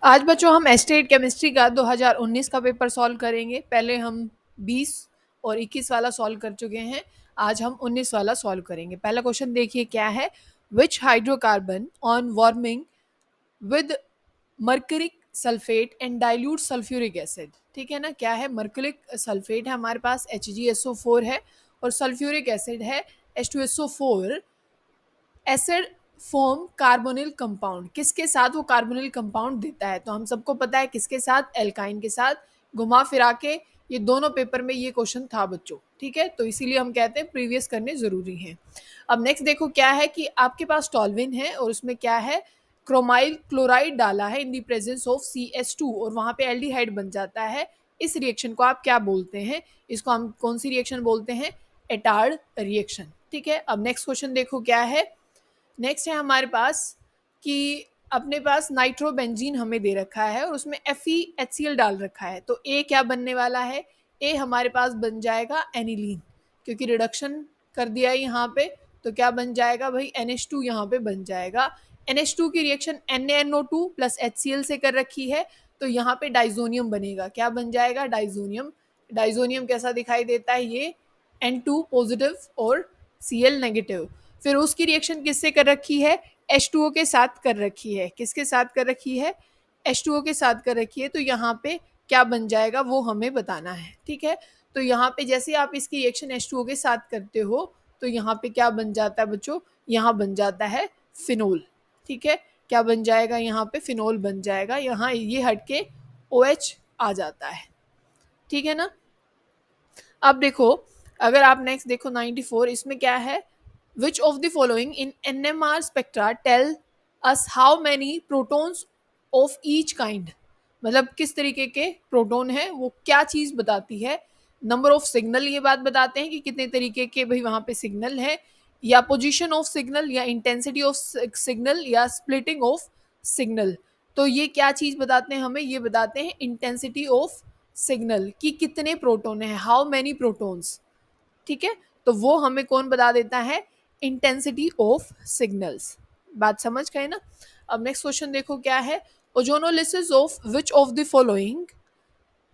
आज बच्चों हम एस्टेट केमिस्ट्री का 2019 का पेपर सॉल्व करेंगे। पहले हम 20 और 21 वाला सॉल्व कर चुके हैं। आज हम 19 वाला सॉल्व करेंगे। पहला क्वेश्चन देखिए क्या है। Which hydrocarbon on warming with mercuric sulphate and dilute sulphuric acid. ठीक है ना, क्या है? मर्क्यूरिक सल्फेट है हमारे पास HgSO4 है और सल्फ्यूरिक एसिड है H2SO4। Acid form carbonyl compound, किसके साथ वो कार्बोनिल कंपाउंड देता है? तो हम सबको पता है किसके साथ, एल्काइन के साथ। घुमा फिरा के ये दोनों पेपर में ये क्वेश्चन था बच्चों, ठीक है, तो इसीलिए हम कहते हैं प्रीवियस करने जरूरी है। अब नेक्स्ट देखो क्या है कि आपके पास टॉल्विन है और उसमें क्या है, क्रोमाइल क्लोराइड डाला है in the presence of CH2 और वहां पे एल्डिहाइड बन जाता है। इस रिएक्शन को आप क्या बोलते हैं? इसको हम कौन सी रिएक्शन बोलते हैं? Etard reaction. ठीक है, अब नेक्स्ट क्वेश्चन देखो क्या है। नेक्स्ट है हमारे पास कि अपने पास नाइट्रोबेंजीन हमें दे रखा है और उसमें FeHCl डाल रखा है, तो ए क्या बनने वाला है? ए हमारे पास बन जाएगा एनिलीन, क्योंकि रिडक्शन कर दिया है यहाँ पे, तो क्या बन जाएगा भाई? NH2 यहाँ पे बन जाएगा। NH2 की रिएक्शन NaNO2 प्लस HCl से कर रखी है, तो यहाँ पे डाइजोनियम बनेगा। क्या बन जाएगा? डाइजोनियम। डाइजोनियम कैसा दिखाई देता है? ये N2 पॉजिटिव और Cl नेगेटिव। फिर उसकी रिएक्शन किससे कर रखी है? H2O के साथ कर रखी है। किसके साथ कर रखी है? H2O के साथ कर रखी है। तो यहाँ पे क्या बन जाएगा वो हमें बताना है, ठीक है। तो यहाँ पे जैसे आप इसकी रिएक्शन H2O के साथ करते हो तो यहाँ पे क्या बन जाता है बच्चों? यहाँ बन जाता है फिनोल, ठीक है। क्या बन जाएगा? यहाँ पे फिनोल बन जाएगा। यहाँ ये हट के OH आ जाता है, ठीक है ना। अब देखो, अगर आप नेक्स्ट देखो 94, इसमें क्या है? Which of the following in NMR spectra tell us how many protons of each kind, मतलब किस तरीके के प्रोटॉन है, वो क्या चीज बताती है? नंबर ऑफ सिग्नल ये बात बताते हैं कि कितने तरीके के भाई वहां पे सिग्नल है, या पोजीशन ऑफ सिग्नल, या इंटेंसिटी ऑफ सिग्नल, या स्प्लिटिंग ऑफ सिग्नल। तो ये क्या चीज बताते हैं हमें? ये बताते हैं इंटेंसिटी ऑफ सिग्नल कि कितने प्रोटॉन है, हाउ मैनी प्रोटॉन्स, ठीक है। तो वो हमें कौन बता देता है? Intensity of signals. बात समझ गए ना। अब नेक्स्ट क्वेश्चन देखो क्या है। Ozonolysis of which of the following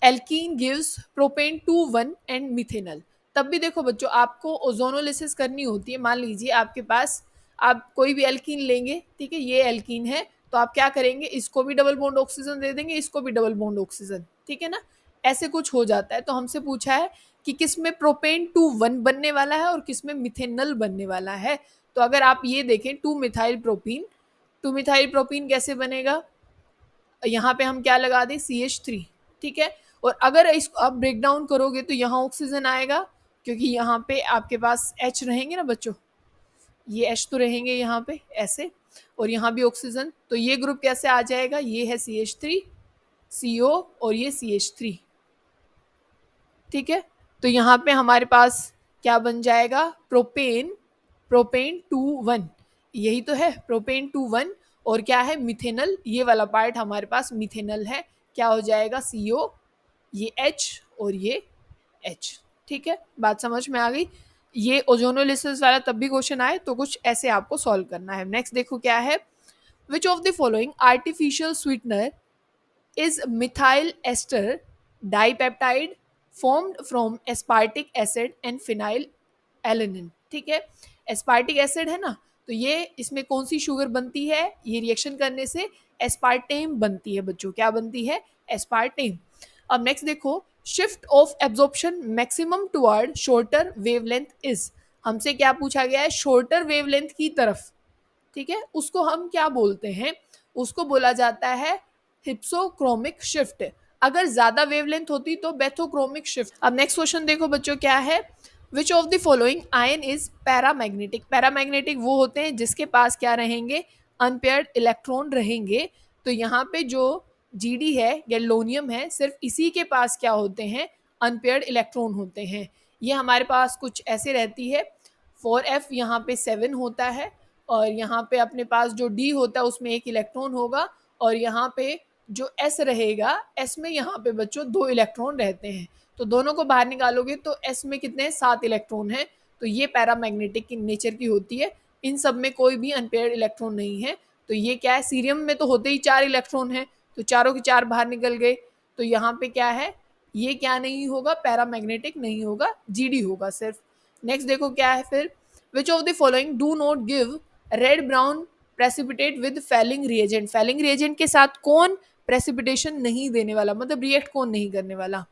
alkene gives propane 2,1 and methanal. तब भी देखो बच्चों, आपको ओजोनोलिसिस करनी होती है। मान लीजिए आपके पास, आप कोई भी एल्कीन लेंगे, ठीक है, ये एल्कीन है, तो आप क्या करेंगे? इसको भी डबल बॉन्ड ऑक्सीजन दे देंगे, इसको भी डबल बॉन्ड ऑक्सीजन, ठीक है ना। ऐसे कुछ हो जाता है। तो हमसे पूछा है कि किस में प्रोपेन 2,1 बनने वाला है और किस में मिथेनल बनने वाला है। तो अगर आप ये देखें 2 मिथाइल प्रोपीन, 2 मिथाइल प्रोपीन कैसे बनेगा? यहाँ पे हम क्या लगा दें? CH3, ठीक है। और अगर इसको आप ब्रेक डाउन करोगे तो यहाँ ऑक्सीजन आएगा, क्योंकि यहाँ पे आपके पास H रहेंगे ना बच्चों, ये H तो रहेंगे यहाँ पे ऐसे, और यहाँ भी ऑक्सीजन। तो ये ग्रुप कैसे आ जाएगा? ये है CH3 CO और ये CH3, ठीक है। तो यहाँ पे हमारे पास क्या बन जाएगा? प्रोपेन, प्रोपेन 2,1, यही तो है प्रोपेन 2,1। और क्या है? मिथेनल, ये वाला पार्ट हमारे पास मिथेनल है। क्या हो जाएगा? CO, ये H और ये H, ठीक है। बात समझ में आ गई। ये ओजोनोलिसिस वाला तब भी क्वेश्चन आए तो कुछ ऐसे आपको सॉल्व करना है। नेक्स्ट देखो क्या है। Which of the following artificial sweetener is methyl ester dipeptide formed from aspartic acid and phenylalanine, ठीक है। एस्पार्टिक एसिड है ना, तो ये इसमें कौन सी शुगर बनती है? ये रिएक्शन करने से एस्पार्टेम बनती है बच्चों। क्या बनती है? एस्पार्टेम। अब नेक्स्ट देखो, shift of absorption maximum toward shorter wavelength is. हमसे क्या पूछा गया है? शॉर्टर वेवलेंथ की तरफ, ठीक है, उसको हम क्या बोलते हैं? उसको बोला जाता है हिप्सोक्रोमिक शिफ्ट। अगर ज्यादा वेवलेंथ होती तो बेथोक्रोमिक शिफ्ट। अब नेक्स्ट क्वेश्चन देखो बच्चों क्या है। Which of the following ion is paramagnetic. Paramagnetic वो होते हैं जिसके पास क्या रहेंगे? अनपेयर्ड इलेक्ट्रॉन रहेंगे। तो यहाँ पे जो GD है, गैल्लोनियम है, सिर्फ इसी के पास क्या होते हैं? अनपेयर्ड इलेक्ट्रॉन होते हैं। ये हमारे पास कुछ ऐसे रहती है। 4F यहाँ पे 7 होता है, और यहाँ पे अपने पास जो D होता है उसमें एक इलेक्ट्रॉन होगा, और यहाँ पे जो S रहेगा, S में यहाँ पे बच्चों 2 इलेक्ट्रॉन रहते हैं। तो दोनों को बाहर निकालोगे तो S में कितने? 7 इलेक्ट्रॉन है। तो ये पैरामैग्नेटिक की नेचर की होती है। इन सब में कोई भी अनपेयर्ड इलेक्ट्रॉन नहीं है। तो ये क्या है? सीरियम में तो होते ही 4 इलेक्ट्रॉन है, तो चारों के चार बाहर निकल गए, तो यहाँ पे क्या है, ये क्या नहीं होगा, पैरामैग्नेटिक नहीं होगा, जीडी होगा सिर्फ। नेक्स्ट देखो क्या है फिर, विच of the following do not give red brown precipitate with falling reagent. Falling reagent के साथ कौन प्रेसिपिटेशन नहीं देने वाला, मतलब रिएक्ट कौन नहीं करने वाला।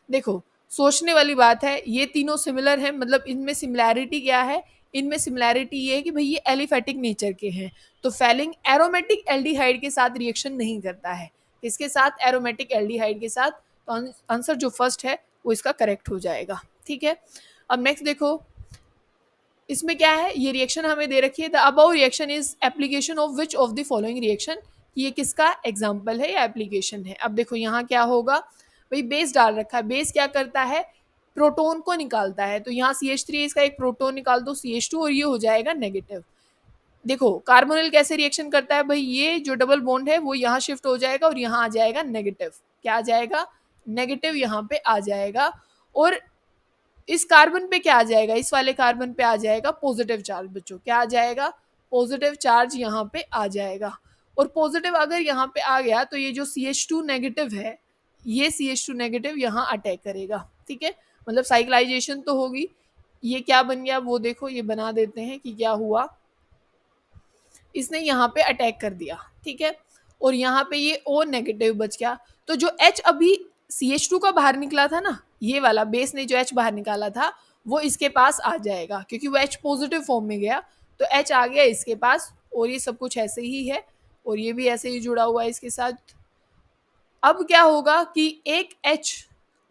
देखो सोचने वाली बात है, ये तीनों सिमिलर हैं, मतलब इनमें सिमिलैरिटी क्या है, इनमें सिमिलैरिटी ये है कि भाई ये एलिफेटिक नेचर के हैं, तो फैलिंग एरोमेटिक एल्डिहाइड के साथ रिएक्शन नहीं करता है, इसके साथ एरोमेटिक एल्डिहाइड के साथ, तो आंसर जो फर्स्ट है वो इसका करेक्ट हो जाएगा। ठीक है, अब नेक्स्ट देखो इसमें क्या है, ये रिएक्शन हमें दे रखी है, the above reaction is application of which of the following reaction, ये किसका एग्जाम्पल है या एप्लीकेशन है। अब देखो यहाँ क्या होगा, भाई बेस डाल रखा है, बेस क्या करता है, प्रोटोन को निकालता है, तो यहाँ CH3 इसका एक प्रोटोन निकाल दो CH2 और ये हो जाएगा नेगेटिव। देखो कार्बोनिल कैसे रिएक्शन करता है, भाई ये जो डबल बॉन्ड है वो यहाँ शिफ्ट हो जाएगा और यहाँ आ जाएगा नेगेटिव, क्या आ जाएगा, नेगेटिव यहाँ पे आ जाएगा, और इस कार्बन पे क्या आ जाएगा, इस वाले कार्बन पे आ जाएगा पॉजिटिव चार्ज। बच्चों क्या आ जाएगा, पॉजिटिव चार्ज यहाँ पे आ जाएगा, और पॉजिटिव अगर यहाँ पे आ गया तो ये जो CH2 नेगेटिव है, ये CH2 नेगेटिव यहाँ अटैक करेगा। ठीक है, मतलब साइक्लाइजेशन तो होगी, ये क्या बन गया वो देखो, ये बना देते हैं कि क्या हुआ, इसने यहाँ पे अटैक कर दिया। ठीक है, और यहाँ पे ये O नेगेटिव बच गया, तो जो H अभी CH2 का बाहर निकला था ना, ये वाला बेस ने जो H बाहर निकाला था वो इसके पास आ जाएगा, क्योंकि वो H पॉजिटिव फॉर्म में गया, तो H आ गया इसके पास, और ये सब कुछ ऐसे ही है, और ये भी ऐसे ही जुड़ा हुआ है इसके साथ। अब क्या होगा कि एक H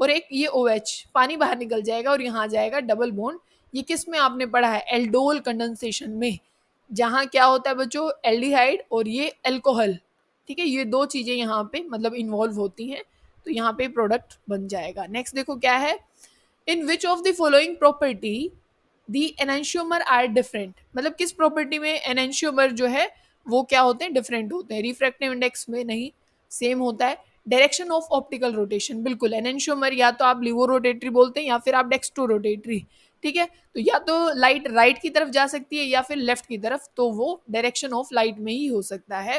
और एक ये OH, पानी बाहर निकल जाएगा और यहाँ आ जाएगा डबल बॉन्ड। ये किस में आपने पढ़ा है, एल्डोल कंडेंसेशन में, जहाँ क्या होता है बच्चों, एल्डिहाइड और ये अल्कोहल। ठीक है, ये दो चीजें यहाँ पे मतलब इन्वॉल्व होती हैं, तो यहाँ पे प्रोडक्ट बन जाएगा। नेक्स्ट देखो क्या है, in which of the following property the enantiomer are different, मतलब किस प्रॉपर्टी में एनेंशियोमर जो है वो क्या होते हैं, डिफरेंट होते हैं। रिफ्रैक्टिव इंडेक्स में नहीं, सेम होता है। डायरेक्शन ऑफ ऑप्टिकल रोटेशन, बिल्कुल एनेंशियोमर या तो आप लिवो रोटेटरी बोलते हैं या फिर आप डेक्स्ट्रो रोटेटरी। ठीक है, तो या तो लाइट राइट की तरफ जा सकती है या फिर लेफ्ट की तरफ, तो वो डायरेक्शन ऑफ लाइट में ही हो सकता है।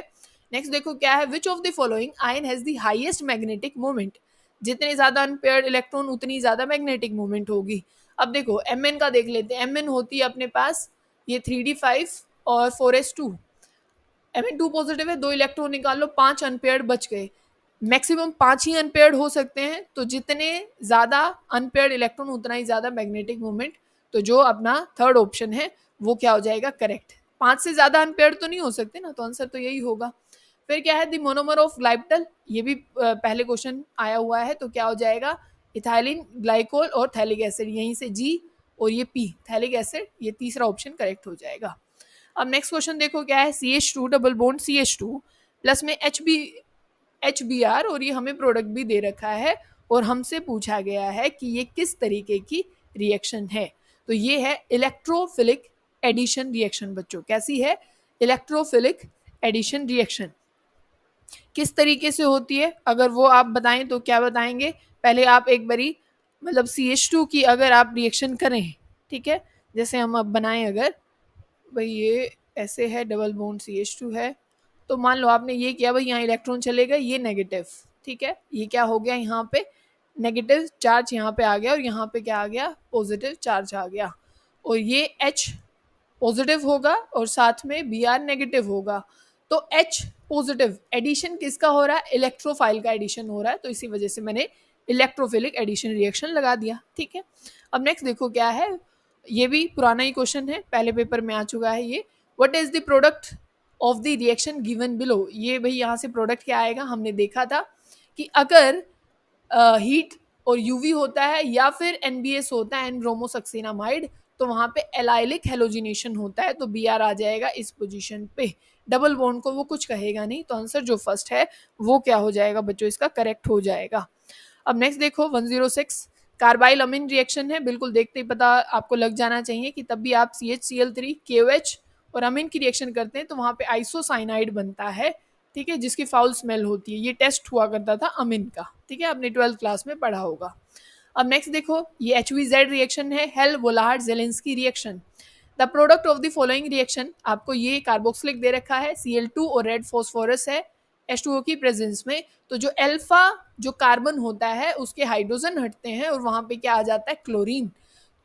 नेक्स्ट देखो क्या है, which of the following ion has the highest magnetic moment, जितने ज्यादा अनपेयर्ड इलेक्ट्रॉन उतनी ज्यादा मैग्नेटिक मोमेंट होगी। अब देखो Mn का देख लेते हैं, Mn होती है अपने पास ये 3d5 और 4s2, Mn2 पॉजिटिव है, दो इलेक्ट्रॉन निकाल लो, 5 अनपेयर्ड बच गए, मैक्सिमम 5 ही अनपेयर्ड हो सकते हैं, तो जितने ज्यादा अनपेयर्ड इलेक्ट्रॉन उतना ही ज्यादा मैग्नेटिक मोमेंट, तो जो अपना थर्ड ऑप्शन है वो क्या हो जाएगा, करेक्ट। 5 से ज्यादा अनपेयर्ड तो नहीं हो सकते ना, तो आंसर तो यही होगा। फिर क्या है, द मोनोमर ऑफ ग्लाइप्टल, ये भी पहले क्वेश्चन आया हुआ है, तो क्या हो जाएगा, इथाइलिन ग्लाइकोल और थैलिक एसिड, यहीं से G और ये P थैलिक एसिड, ये तीसरा ऑप्शन करेक्ट हो जाएगा। अब नेक्स्ट क्वेश्चन देखो क्या है, CH2 double bond CH2 plus में HBr, और ये हमें प्रोडक्ट भी दे रखा है और हमसे पूछा गया है कि ये किस तरीके की रिएक्शन है, तो ये है इलेक्ट्रोफिलिक एडिशन रिएक्शन। बच्चों कैसी है, इलेक्ट्रोफिलिक एडिशन रिएक्शन किस तरीके से होती है, अगर वो आप बताएं तो क्या बताएंगे, पहले आप एक बारी मतलब CH2 की अगर आप रिएक्शन करें, ठीक है, जैसे हम अब बनाएं, अगर भाई ये ऐसे है, डबल बॉन्ड CH2 है, तो मान लो आपने ये किया, भाई यहाँ इलेक्ट्रॉन चले गए, ये नेगेटिव, ठीक है, ये क्या हो गया, यहाँ पे नेगेटिव चार्ज यहाँ पे आ गया और यहाँ पे क्या आ गया, पॉजिटिव चार्ज आ गया, और ये H पॉजिटिव होगा और साथ में Br नेगेटिव होगा, तो H पॉजिटिव एडिशन किसका हो रहा है, इलेक्ट्रोफाइल का एडिशन हो रहा है, तो इसी वजह से मैंने इलेक्ट्रोफिलिक एडिशन रिएक्शन लगा दिया। ठीक है, अब नेक्स्ट देखो क्या है, ये भी पुराना ही क्वेश्चन है, पहले पेपर में आ चुका है ये, what is the product of the reaction given below, ये भाई यहाँ से प्रोडक्ट क्या आएगा, हमने देखा था कि अगर हीट और यूवी होता है या फिर NBS होता है, एन ब्रोमोसक्सेनामाइड, तो वहां पे एलाइलिक हेलोजिनेशन होता है, तो Br आ जाएगा इस पोजीशन पे, डबल बॉन्ड को वो कुछ कहेगा नहीं, तो आंसर जो फर्स्ट है वो क्या हो जाएगा बच्चों, इसका करेक्ट हो जाएगा। अब नेक्स्ट देखो 106 कार्बाइल अमीन रिएक्शन है, बिल्कुल देखते ही पता आपको लग जाना चाहिए कि तब भी आप CHCl3 KOH और अमीन की रिएक्शन करते हैं तो वहां पे आइसोसाइनाइड बनता है, ठीक है, जिसकी फाउल स्मेल होती है, ये टेस्ट हुआ करता था अमीन का, ठीक है, आपने 12th क्लास में पढ़ा होगा। अब नेक्स्ट देखो ये HVZ रिएक्शन है, Hell Volhard Zelinsky reaction, the product of the following reaction, आपको ये कार्बोक्सिलिक दे रखा है, Cl2 और रेड फॉस्फोरस है, H2O की प्रेजेंस में, तो जो अल्फा जो कार्बन होता है उसके हाइड्रोजन हटते हैं और वहां पे क्या आ जाता है, क्लोरीन।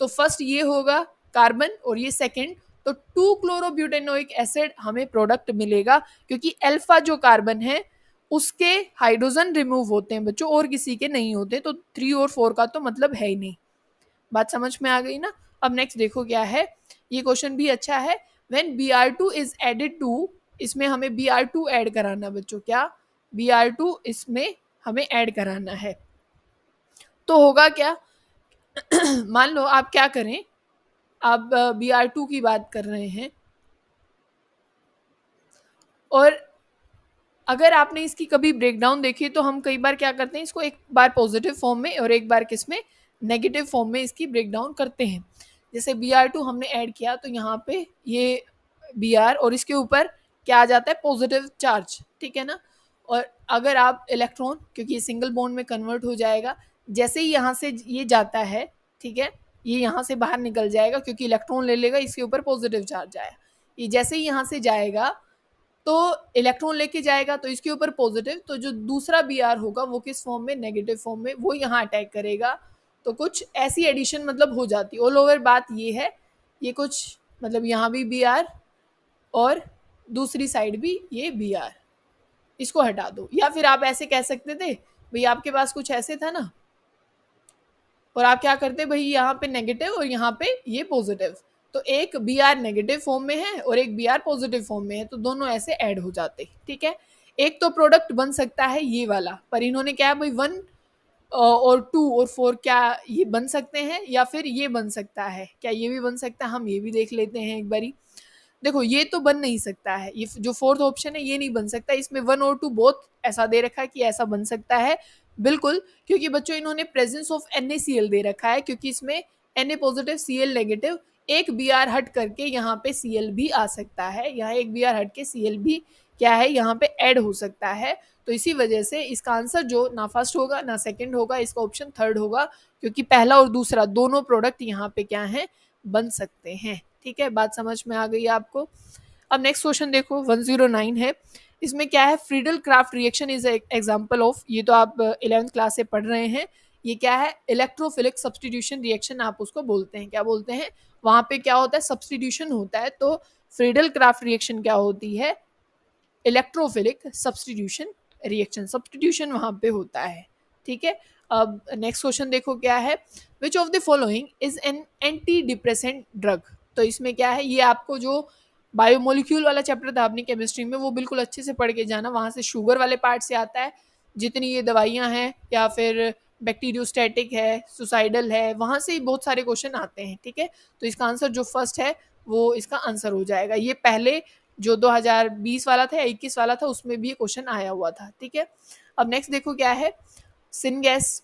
तो फर्स्ट ये होगा कार्बन और ये सेकंड, तो 2 क्लोरोब्यूटेनोइक एसिड हमें प्रोडक्ट मिलेगा, क्योंकि अल्फा जो कार्बन है उसके हाइड्रोजन रिमूव होते हैं बच्चों और किसी के नहीं होते, तो 3 और 4 का तो मतलब है ही नहीं। बात समझ में आ गई ना। अब नेक्स्ट देखो क्या है, ये क्वेश्चन भी अच्छा है। When Br2 is added to, इसमें हमें Br2 ऐड कराना बच्चों, क्या Br2 इसमें हमें ऐड कराना है, तो होगा क्या मान लो आप क्या करें, आप Br2 की बात कर रहे हैं और अगर आपने इसकी कभी ब्रेकडाउन देखी तो हम कई बार क्या करते हैं, इसको एक बार पॉजिटिव फॉर्म में और एक बार किस में, नेगेटिव फॉर्म में इसकी ब्रेकडाउन करते हैं। जैसे Br2 हमने ऐड किया तो यहाँ पे ये Br और इसके ऊपर क्या आ जाता है, पॉजिटिव चार्ज, ठीक है ना। और अगर आप इलेक्ट्रॉन, क्योंकि ये सिंगल बॉन्ड में कन्वर्ट हो जाएगा, जैसे ही यहाँ से ये जाता है, ठीक है, ये यहाँ से बाहर निकल जाएगा क्योंकि इलेक्ट्रॉन ले लेगा, इसके ऊपर पॉजिटिव चार्ज आया, ये जैसे ही यहाँ से जाएगा तो इलेक्ट्रॉन लेके जाएगा तो इसके ऊपर पॉजिटिव, तो जो दूसरा Br होगा वो किस फॉर्म में, नेगेटिव फॉर्म में, वो यहाँ अटैक करेगा। तो कुछ ऐसी एडिशन मतलब हो जाती है। ऑल ओवर बात ये है, ये कुछ मतलब यहाँ भी Br और दूसरी साइड भी ये Br, इसको हटा दो। या फिर आप ऐसे कह सकते थे, भाई आपके पास कुछ ऐसे था ना, और आप क्या करते भाई, यहाँ पे नेगेटिव और यहाँ पे ये पॉजिटिव, तो एक Br नेगेटिव फॉर्म में है और एक Br पॉजिटिव फॉर्म में है, तो दोनों ऐसे ऐड हो जाते, ठीक है। एक तो प्रोडक्ट बन सकता है ये वाला, पर इन्होंने क्या भाई 1 और 2 और 4 क्या ये बन सकते हैं, या फिर ये बन सकता है, क्या ये भी बन सकता है, हम ये भी देख लेते हैं एक बारी। देखो ये तो बन नहीं सकता है, ये जो फोर्थ ऑप्शन है ये नहीं बन सकता, इसमें 1 और 2 बहुत ऐसा दे रखा है कि ऐसा बन सकता है बिल्कुल, क्योंकि बच्चों इन्होंने प्रेजेंस ऑफ NaCl दे रखा है, क्योंकि इसमें Na पॉजिटिव Cl नेगेटिव, एक Br हट करके यहाँ पे Cl भी आ सकता है, यहाँ एक Br हट के Cl भी क्या है यहाँ पे ऐड हो सकता है। तो इसी वजह से इसका आंसर जो ना फर्स्ट होगा ना सेकंड होगा, इसका ऑप्शन थर्ड होगा, क्योंकि पहला और दूसरा दोनों प्रोडक्ट यहाँ पे क्या है, बन सकते हैं, ठीक है। बात समझ में आ गई आपको। अब नेक्स्ट क्वेश्चन देखो 109 है, इसमें क्या है, Friedel craft reaction is example of, ये तो आप 11th क्लास से पढ़ रहे हैं, ये क्या है, इलेक्ट्रोफिलिक सब्सटीट्यूशन रिएक्शन आप उसको बोलते हैं, क्या बोलते हैं, वहां पे क्या होता है, सब्सटीट्यूशन होता है। तो फ्रीडल क्राफ्ट रिएक्शन क्या होती है, इलेक्ट्रोफिलिक सब्सटीट्यूशन रिएक्शन, सब्सटीट्यूशन वहां पे होता है, ठीक है। अब नेक्स्ट क्वेश्चन देखो क्या है, which of the following is an anti depressant drug. तो इसमें क्या है, ये आपको जो बायोमोलिक्यूल वाला चैप्टर था अपनी केमिस्ट्री में वो बिल्कुल अच्छे से पढ़ के जाना, वहां से शुगर वाले पार्ट से आता है, जितनी ये दवाइयां हैं या फिर बैक्टीरियोस्टैटिक है, सुसाइडल है, वहां से ही बहुत सारे क्वेश्चन आते हैं, ठीक है। तो इसका आंसर जो फर्स्ट है वो इसका आंसर हो जाएगा। ये पहले जो 2020 वाला था या 21 वाला था उसमें भी ये क्वेश्चन आया हुआ था, ठीक है। अब नेक्स्ट देखो क्या है, सिनगैस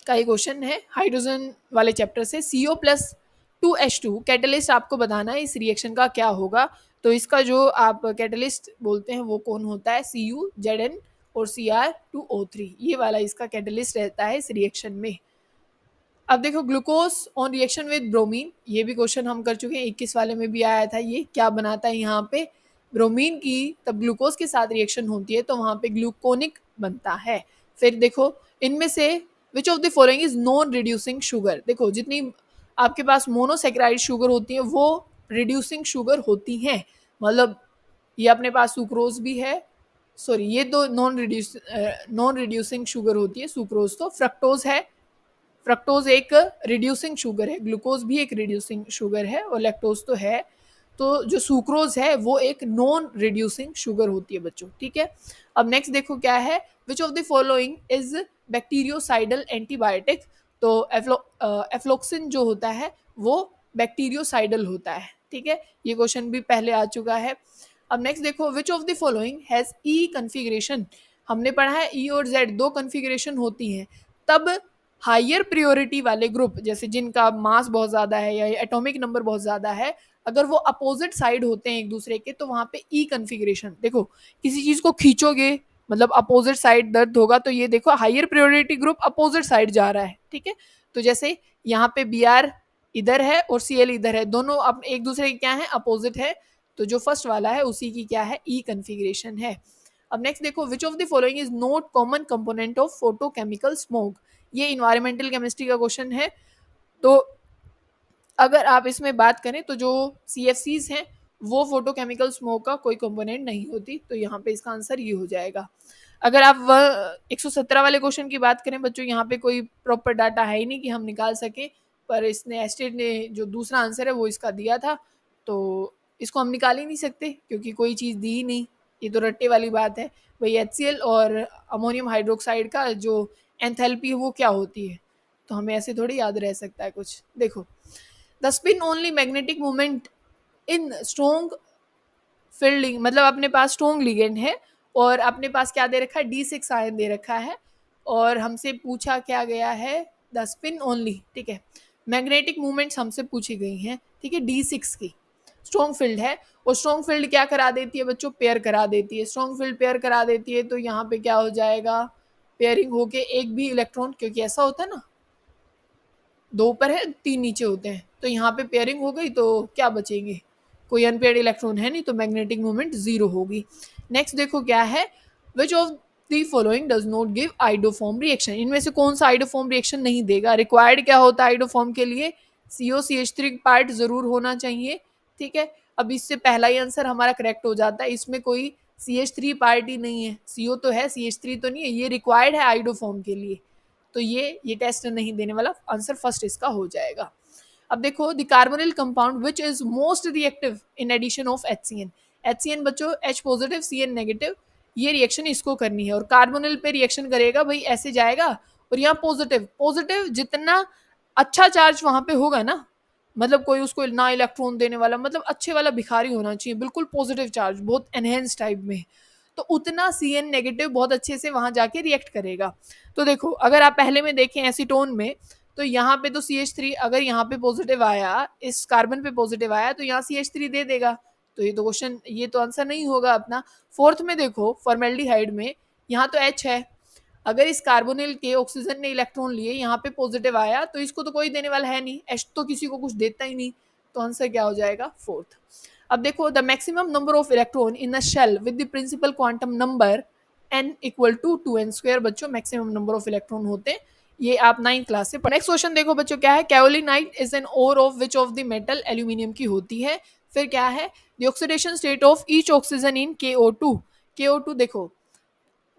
का ये क्वेश्चन है हाइड्रोजन वाले चैप्टर से, CO+2H2 कैटलिस्ट आपको बताना है इस रिएक्शन का क्या होगा। तो इसका जो आप कैटलिस्ट बोलते हैं वो कौन होता है, CuZn और Cr2O3, ये वाला इसका कैटलिस्ट रहता है इस रिएक्शन में। अब देखो glucose on reaction with bromine, ये भी क्वेश्चन हम कर चुके हैं, 21 वाले में भी आया था, ये क्या बनाता है यहाँ पे, ब्रोमीन की तब ग्लूकोज के साथ रिएक्शन होती है तो वहां पे ग्लूकोनिक बनता है। फिर देखो इनमें से विच of the following is non reducing sugar, देखो जितनी आपके पास मोनोसेक्राइड शुगर होती है वो रिड्यूसिंग शुगर होती हैं, मतलब ये अपने पास सुक्रोज भी है, सॉरी ये दो नॉन रिड्यूसिंग शुगर होती है, सुक्रोज तो, फ्रक्टोज है, फ्रक्टोज एक रिड्यूसिंग शुगर है, ग्लूकोज भी एक रिड्यूसिंग शुगर है और लैक्टोज तो है, तो जो सुक्रोज है वो एक नॉन रिड्यूसिंग शुगर होती है बच्चों, ठीक है। अब नेक्स्ट देखो क्या है, which of the following is bacteriocidal antibiotic, तो एफ्लोक्सिन जो होता है वो बैक्टीरियोसाइडल होता है, ठीक है, ये क्वेश्चन भी पहले आ चुका है। अब नेक्स्ट देखो which of the following has E configuration, हमने पढ़ा है ई और जेड दो कन्फिग्रेशन होती हैं, तब हायर प्रियोरिटी वाले ग्रुप जैसे जिनका मास बहुत ज़्यादा है या एटॉमिक नंबर बहुत ज़्यादा है, अगर वो अपोजिट साइड होते हैं एक दूसरे के तो वहाँ पे ई कन्फिग्रेशन, देखो किसी चीज़ को खींचोगे मतलब अपोजिट साइड दर्द होगा, तो ये देखो higher priority group opposite side जा रहा है, ठीक है। तो जैसे यहाँ पे Br इधर है और Cl इधर है, दोनों अब एक दूसरे के क्या है, अपोजिट है, तो जो फर्स्ट वाला है उसी की क्या है, ई कन्फिग्रेशन है। अब नेक्स्ट देखो, which of the following is not common component of photochemical smoke. ये इन्वायरमेंटल केमिस्ट्री का क्वेश्चन है। तो अगर आप इसमें बात करें तो जो CFCs हैं वो फोटोकेमिकल स्मोक का कोई कंपोनेंट नहीं होती, तो यहाँ पे इसका आंसर ये हो जाएगा। अगर आप 117 वाले क्वेश्चन की बात करें बच्चों, यहाँ पे कोई प्रॉपर डाटा है ही नहीं कि हम निकाल सकें, पर इसने एस्टेट ने जो दूसरा आंसर है वो इसका दिया था, तो इसको हम निकाल ही नहीं सकते क्योंकि कोई चीज़ दी ही नहीं। ये तो रट्टे वाली बात है भाई। HCl और अमोनियम हाइड्रोक्साइड का जो एंथैल्पी है वो क्या होती है, तो हमें ऐसे थोड़ी याद रह सकता है कुछ। देखो, the spin only magnetic moment in strong fielding, मतलब अपने पास स्ट्रॉन्ग लिगेंड है और अपने पास क्या दे रखा है, D6 आयन दे रखा है, और हमसे पूछा क्या गया है, द स्पिन ओनली, ठीक है। मैग्नेटिक मूवमेंट्स हमसे पूछी गई हैं, ठीक है, D6 की। स्ट्रॉन्ग फील्ड है, और स्ट्रॉन्ग फील्ड क्या करा देती है बच्चों, पेयर करा देती है। स्ट्रॉन्ग फील्ड पेयर करा देती है, तो यहाँ पे क्या हो जाएगा, पेयरिंग होके एक भी इलेक्ट्रॉन, क्योंकि ऐसा होता है ना, 2 ऊपर है 3 नीचे होते हैं, तो यहाँ पे पेयरिंग हो गई तो क्या बचेंगे, कोई अनपेयर्ड इलेक्ट्रॉन है नहीं, तो मैग्नेटिक मोमेंट 0 होगी। नेक्स्ट देखो क्या है, which of the following does not give iodoform reaction. इनमें से कौन सा आइडोफॉर्म रिएक्शन नहीं देगा। रिक्वायर्ड क्या होता है आइडोफॉर्म के लिए, COCH3 पार्ट जरूर होना चाहिए, ठीक है। अब इससे पहला ही आंसर हमारा करेक्ट हो जाता है, इसमें कोई CH3 पार्ट ही नहीं है, CO तो है, CH3 तो नहीं है, ये रिक्वायर्ड है आइडोफॉर्म के लिए, तो ये टेस्ट नहीं देने वाला, आंसर फर्स्ट इसका हो जाएगा। अब देखो, the carbonyl compound which is most reactive in addition of HCN। HCN बच्चों H पॉजिटिव CN नेगेटिव, ये रिएक्शन इसको करनी है, और कार्बोनिल पे रिएक्शन करेगा भाई, ऐसे जाएगा, और यहाँ पॉजिटिव, पॉजिटिव जितना अच्छा चार्ज वहां पे होगा ना, मतलब कोई उसको ना इलेक्ट्रॉन देने वाला, मतलब अच्छे वाला भिखारी होना चाहिए, बिल्कुल पॉजिटिव चार्ज, बहुत एनहेंस टाइप में, तो उतना CN नेगेटिव बहुत अच्छे से वहां जाके रिएक्ट करेगा। तो देखो, अगर आप पहले में देखें एसीटोन में, तो यहाँ पे तो CH3 अगर यहाँ पे पॉजिटिव आया, इस कार्बन पे पॉजिटिव आया, तो यहाँ CH3 दे देगा, तो ये तो क्वेश्चन, ये तो आंसर नहीं होगा अपना। फोर्थ में देखो, फॉर्मेल्डिहाइड में यहाँ तो H है, अगर इस कार्बोनिल के ऑक्सीजन ने इलेक्ट्रॉन लिए, यहाँ पे पॉजिटिव आया, तो इसको तो कोई देने वाला है नहीं, H तो किसी को कुछ देता ही नहीं, तो आंसर क्या हो जाएगा, फोर्थ। अब देखो, the maximum number of electron in a shell with the principal quantum number n equal to 2n²। बच्चों मैक्सिमम नंबर ऑफ इलेक्ट्रॉन होते हैं, ये आप 9th क्लास से। नेक्स्ट क्वेश्चन देखो बच्चों क्या है, kaolinite is an ore of which of the metal, aluminium की होती है। फिर क्या है, the oxidation state of each oxygen in KO2। KO2 देखो,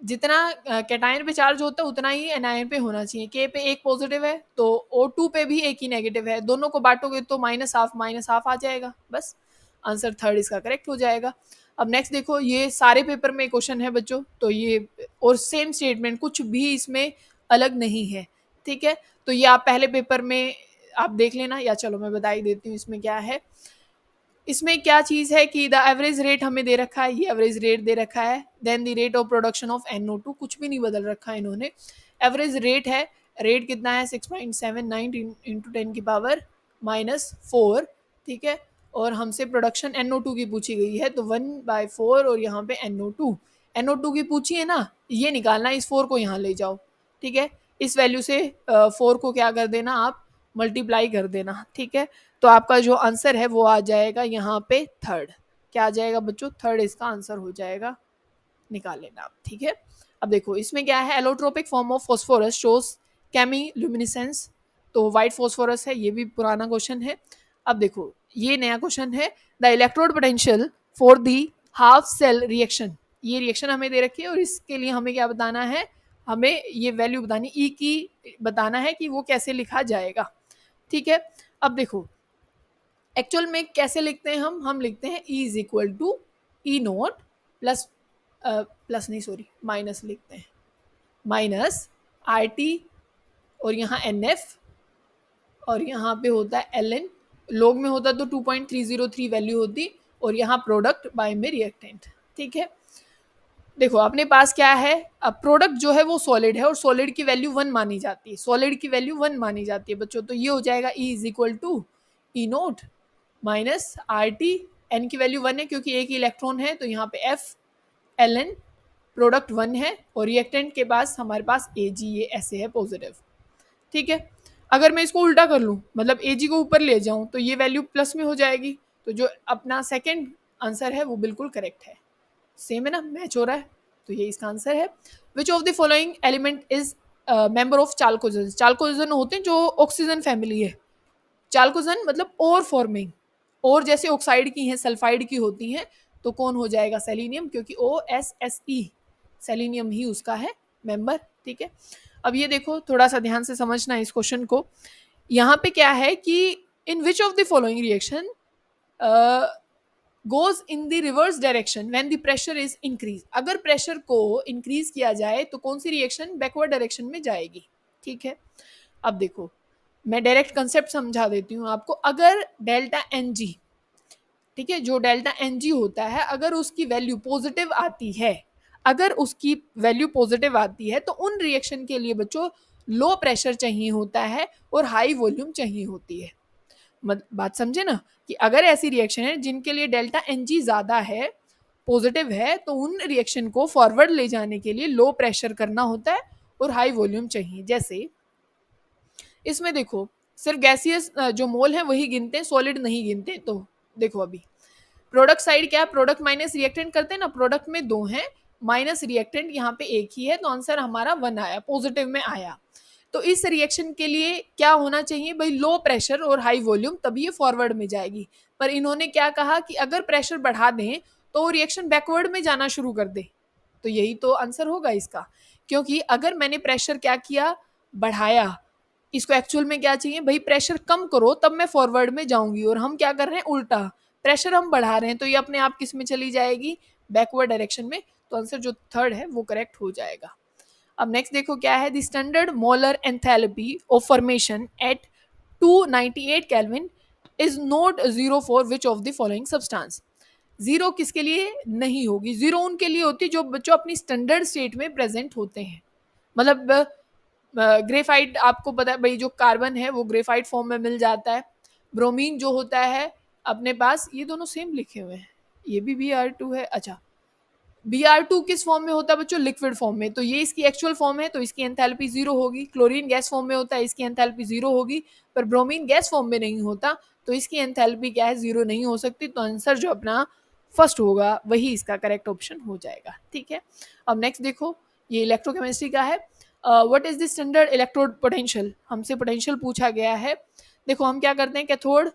जितना कैटायन पे चार्ज होता है उतना ही एनायन पे होना चाहिए। K पे एक पॉजिटिव है तो O2 पे भी एक ही नेगेटिव है, दोनों को बांटोगे तो -½ आ जाएगा, बस आंसर थर्ड इसका करेक्ट हो जाएगा। अब नेक्स्ट देखो, ये सारे पेपर में क्वेश्चन है बच्चों, तो ये और सेम स्टेटमेंट, कुछ भी इसमें अलग नहीं है, ठीक है। तो ये आप पहले पेपर में आप देख लेना, या चलो मैं बता ही देती हूँ इसमें क्या है। इसमें क्या चीज़ है कि द एवरेज रेट हमें दे रखा है, ये एवरेज रेट दे रखा है, then the rate of production of NO2, कुछ भी नहीं बदल रखा है इन्होंने, एवरेज रेट है, रेट कितना है 6.79 इंटू 10⁻⁻⁴, ठीक है। और हमसे प्रोडक्शन NO2 की पूछी गई है, तो 1/4, और यहाँ पे NO2 की पूछी है ना, ये निकालना, इस 4 को यहाँ ले जाओ, ठीक है, इस वैल्यू से 4 को क्या कर देना आप, मल्टीप्लाई कर देना, ठीक है। तो आपका जो आंसर है वो आ जाएगा यहाँ पे थर्ड, क्या आ जाएगा बच्चों, थर्ड इसका आंसर हो जाएगा, निकाल लेना आप, ठीक है। अब देखो इसमें क्या है, allotropic form of phosphorus shows chemiluminescence, तो व्हाइट फॉस्फोरस है, ये भी पुराना क्वेश्चन है। अब देखो ये नया क्वेश्चन है, the electrode potential for the half cell reaction, ये रिएक्शन हमें दे रखी है, और इसके लिए हमें क्या बताना है, हमें ये वैल्यू बतानी, ई की बताना है कि वो कैसे लिखा जाएगा, ठीक है। अब देखो एक्चुअल में कैसे लिखते हैं हम लिखते हैं E is equal to E0 plus plus नहीं सॉरी माइनस लिखते हैं, माइनस RT, और यहाँ NF, और यहाँ पे होता है LN, लोग में होता तो 2.303 वैल्यू होती, और यहाँ प्रोडक्ट बाय में रिएक्टेंट, ठीक है। देखो अपने पास क्या है, अब प्रोडक्ट जो है वो सॉलिड है, और सॉलिड की वैल्यू 1 मानी जाती है, सॉलिड की वैल्यू 1 मानी जाती है बच्चों, तो ये हो जाएगा E is equal to E0 minus RT, N की वैल्यू 1 है क्योंकि एक ही इलेक्ट्रॉन है, तो यहाँ पे F LN, प्रोडक्ट 1 है, और रिएक्टेंट के पास हमारे पास AG, ये ऐसे है पॉजिटिव, ठीक है। अगर मैं इसको उल्टा कर लूँ, मतलब AG को ऊपर ले जाऊँ, तो ये वैल्यू प्लस में हो जाएगी, तो जो अपना सेकेंड आंसर है वो बिल्कुल करेक्ट है, सेम है ना, मैच हो रहा है। तो ये इसका आंसर है। Which of the following element is member of चाल्कोजन? चाल्कोजन होते हैं जो ऑक्सीजन फैमिली है। चाल्कोजन मतलब ओर फॉर्मिंग, और जैसे ऑक्साइड की हैं, सल्फाइड की होती हैं, तो कौन हो जाएगा? सेलिनियम, क्योंकि OSSE सेलिनियम ही उसका है मेंबर। ठीक है, अब ये देखो, थोड़ा सा ध्यान से समझना इस क्वेश्चन को। यहाँ पे क्या है कि in which of the following reaction goes in the reverse direction when the pressure is increase? अगर प्रेशर को इंक्रीज किया जाए तो कौन सी रिएक्शन बैकवर्ड डायरेक्शन में जाएगी? ठीक है, अब देखो, मैं डायरेक्ट कंसेप्ट समझा देती हूँ आपको। अगर डेल्टा एन जी, ठीक है, जो डेल्टा एन जी होता है, अगर उसकी वैल्यू पॉजिटिव आती है, अगर उसकी वैल्यू पॉजिटिव आती है, तो उन रिएक्शन के लिए बच्चों लो प्रेशर चाहिए होता है और हाई वॉल्यूम चाहिए होती है। बात समझे ना, कि अगर ऐसी रिएक्शन है जिनके लिए डेल्टा एन जी ज्यादा है, पॉजिटिव है, तो उन रिएक्शन को फॉरवर्ड ले जाने के लिए लो प्रेशर करना होता है और हाई वॉल्यूम चाहिए। जैसे इसमें देखो, सिर्फ गैसियस जो मोल है वही गिनते हैं, सॉलिड नहीं गिनते। तो देखो, अभी प्रोडक्ट साइड क्या है? प्रोडक्ट माइनस रिएक्टेंट करते हैं ना, प्रोडक्ट में 2 हैं, माइनस रिएक्टेंट यहाँ पे एक ही है, तो आंसर हमारा 1 आया, पॉजिटिव में आया। तो इस रिएक्शन के लिए क्या होना चाहिए भाई? लो प्रेशर और हाई वॉल्यूम, तभी ये फॉरवर्ड में जाएगी। पर इन्होंने क्या कहा कि अगर प्रेशर बढ़ा दें तो रिएक्शन बैकवर्ड में जाना शुरू कर दे, तो यही तो आंसर होगा इसका। क्योंकि अगर मैंने प्रेशर क्या किया? बढ़ाया। इसको एक्चुअल में क्या चाहिए भाई? प्रेशर कम करो तब मैं फॉरवर्ड में जाऊंगी, और हम क्या कर रहे हैं? उल्टा, प्रेशर हम बढ़ा रहे हैं, तो ये अपने आप किस में चली जाएगी? बैकवर्ड डायरेक्शन में। तो आंसर जो थर्ड है वो करेक्ट हो जाएगा। अब नेक्स्ट देखो क्या है? The standard molar enthalpy of formation at 298 kelvin is not zero for which of the following substance? Zero किसके लिए नहीं होगी? जीरो उनके लिए होती है जो बच्चों अपनी स्टैंडर्ड स्टेट में प्रेजेंट होते हैं। मतलब ग्रेफाइट, आपको पता है भाई, जो कार्बन है वो ग्रेफाइट फॉर्म में मिल जाता है। ब्रोमीन जो होता है अपने पास, ये दोनों सेम लिखे हुए हैं, ये भी Br2 है। अच्छा, Br2 किस फॉर्म में होता है बच्चों? लिक्विड फॉर्म में, तो ये इसकी एक्चुअल फॉर्म है, तो इसकी एंथैल्पी जीरो होगी। क्लोरीन गैस फॉर्म में होता है, इसकी एंथैल्पी जीरो होगी। पर ब्रोमीन गैस फॉर्म में नहीं होता, तो इसकी एंथैल्पी क्या है? जीरो नहीं हो सकती। तो आंसर जो अपना फर्स्ट होगा वही इसका करेक्ट ऑप्शन हो जाएगा। ठीक है, अब नेक्स्ट देखो, ये इलेक्ट्रोकेमिस्ट्री का है। What is the standard electrode potential? हमसे पोटेंशियल पूछा गया है। देखो, हम क्या करते हैं? कैथोड